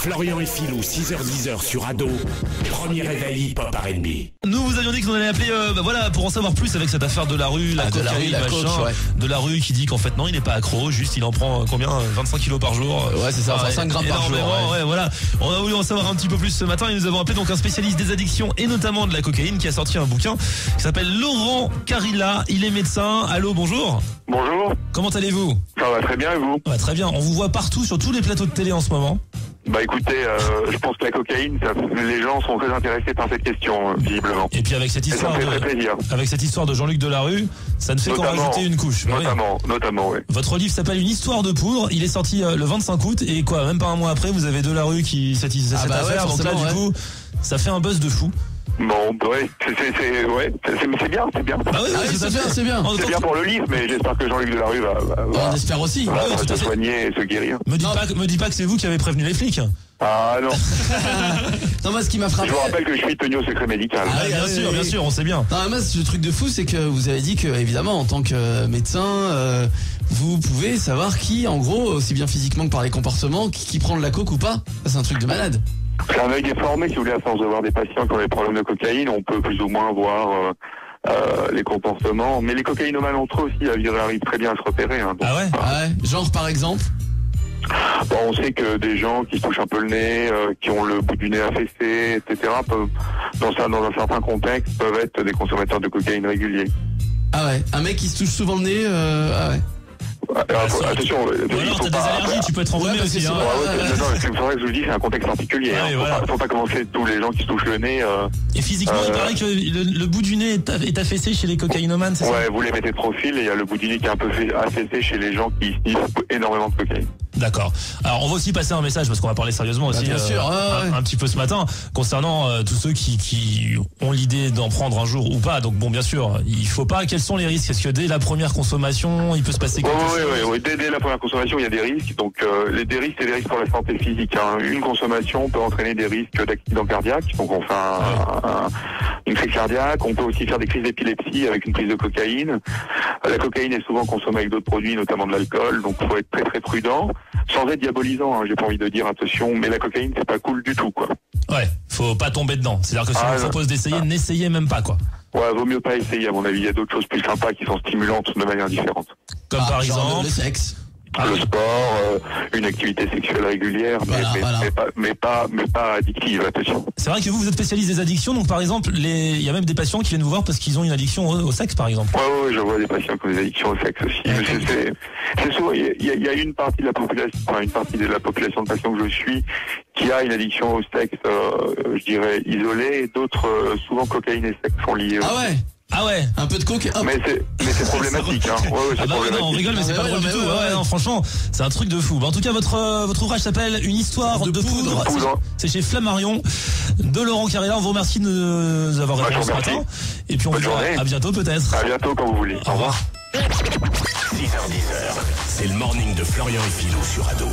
Florian et Philou, 6h-10h sur Ado, premier réveil hip-hop R&B. Nous vous avions dit qu'on allait appeler voilà, pour en savoir plus avec cette affaire de la rue, la cocaïne, machin, de la rue qui dit qu'en fait non, il n'est pas accro, juste il en prend combien, 25 kilos par jour. Ouais, c'est ça, enfin 5 grammes par jour. Ouais, voilà. On a voulu en savoir un petit peu plus ce matin et nous avons appelé donc un spécialiste des addictions et notamment de la cocaïne qui a sorti un bouquin qui s'appelle Laurent Carilla. Il est médecin. Allô, bonjour. Bonjour. Comment allez-vous? Ça va très bien et vous? Très bien. On vous voit partout sur tous les plateaux de télé en ce moment. Bah écoutez, je pense que la cocaïne, les gens sont très intéressés par cette question, visiblement. Et puis avec cette histoire, et ça me fait très plaisir. Avec cette histoire de Jean-Luc Delarue, ça ne fait qu'en rajouter une couche. Notamment, oui. Votre livre s'appelle Une histoire de poudre. Il est sorti le 25 août et quoi, même pas un mois après, vous avez Delarue qui cette affaire. Donc là, du coup, ça fait un buzz de fou. Bon, ouais, c'est bien. Ah oui, c'est bien. C'est bien pour le livre, mais j'espère que Jean-Luc Delarue va on espère aussi. se soigner et se guérir. Me dis pas que c'est vous qui avez prévenu les flics. Ah non. Non, moi ce qui m'a frappé. Je vous rappelle que je suis tenu au secret médical. Ah, bien sûr, on sait bien. Non, moi le truc de fou, c'est que vous avez dit que évidemment en tant que médecin, vous pouvez savoir qui, en gros, aussi bien physiquement que par les comportements, qui prend de la coke ou pas. Ça, c'est un truc de malade. C'est un œil déformé, si vous voulez, à force de voir des patients qui ont des problèmes de cocaïne, on peut plus ou moins voir les comportements. Mais les cocaïnomanes entre eux aussi, ils arrivent très bien à se repérer. Hein, donc, ah ouais. Genre par exemple. Bon, on sait que des gens qui se touchent un peu le nez, qui ont le bout du nez affaissé, etc., peuvent, dans un certain contexte, peuvent être des consommateurs de cocaïne réguliers. Ah ouais. Un mec qui se touche souvent le nez. Ah ouais. Attention, alors t'as des allergies, tu peux être enrhumé aussi. Hein. Non, c'est vrai que je vous dis, c'est un contexte particulier. Faut pas commencer tous les gens qui se touchent le nez. Et physiquement, il paraît que le bout du nez est affaissé chez les cocaïnomanes, c'est ça? Ouais, vous les mettez de profil et il y a le bout du nez qui est un peu affaissé chez les gens qui sniffent énormément de cocaïne. D'accord. Alors on va aussi passer un message parce qu'on va parler sérieusement aussi bien sûr, un petit peu ce matin concernant tous ceux qui ont l'idée d'en prendre un jour ou pas. Donc bon, bien sûr, il faut pas. Quels sont les risques? Est-ce que dès la première consommation, il peut se passer quelque chose? Oui. Dès la première consommation, il y a des risques. Donc des risques, c'est des risques pour la santé physique. Hein. Une consommation peut entraîner des risques d'accident cardiaque. Donc on fait une crise cardiaque. On peut aussi faire des crises d'épilepsie avec une prise de cocaïne. La cocaïne est souvent consommée avec d'autres produits, notamment de l'alcool. Donc il faut être très très prudent. Sans être diabolisant, hein, j'ai pas envie de dire attention, mais la cocaïne c'est pas cool du tout, quoi. Ouais, faut pas tomber dedans. C'est-à-dire que si on vous propose d'essayer, n'essayez même pas, quoi. Ouais, vaut mieux pas essayer, à mon avis. Il y a d'autres choses plus sympas qui sont stimulantes de manière différente. Comme par exemple le sexe. Le sport, une activité sexuelle régulière, mais pas addictive, attention. C'est vrai que vous êtes spécialiste des addictions, donc par exemple, il y a même des patients qui viennent vous voir parce qu'ils ont une addiction au sexe, par exemple. Ouais, je vois des patients qui ont des addictions au sexe aussi. C'est souvent, il y a une partie de la population, de patients que je suis qui a une addiction au sexe, je dirais isolée, et d'autres, souvent cocaïne et sexe sont liés. Ah ouais. Un peu de coke. Mais c'est problématique, hein. Non, on rigole, mais c'est pas drôle du tout. Non, franchement, c'est un truc de fou. En tout cas, votre ouvrage s'appelle Une histoire de poudre. C'est chez Flammarion de Laurent Carilla. On vous remercie de nous avoir répondu ce matin. Et puis on vous dit à bientôt peut-être. À bientôt quand vous voulez. Au revoir. 6h-10h, c'est le morning de Florian et Philou sur Ado.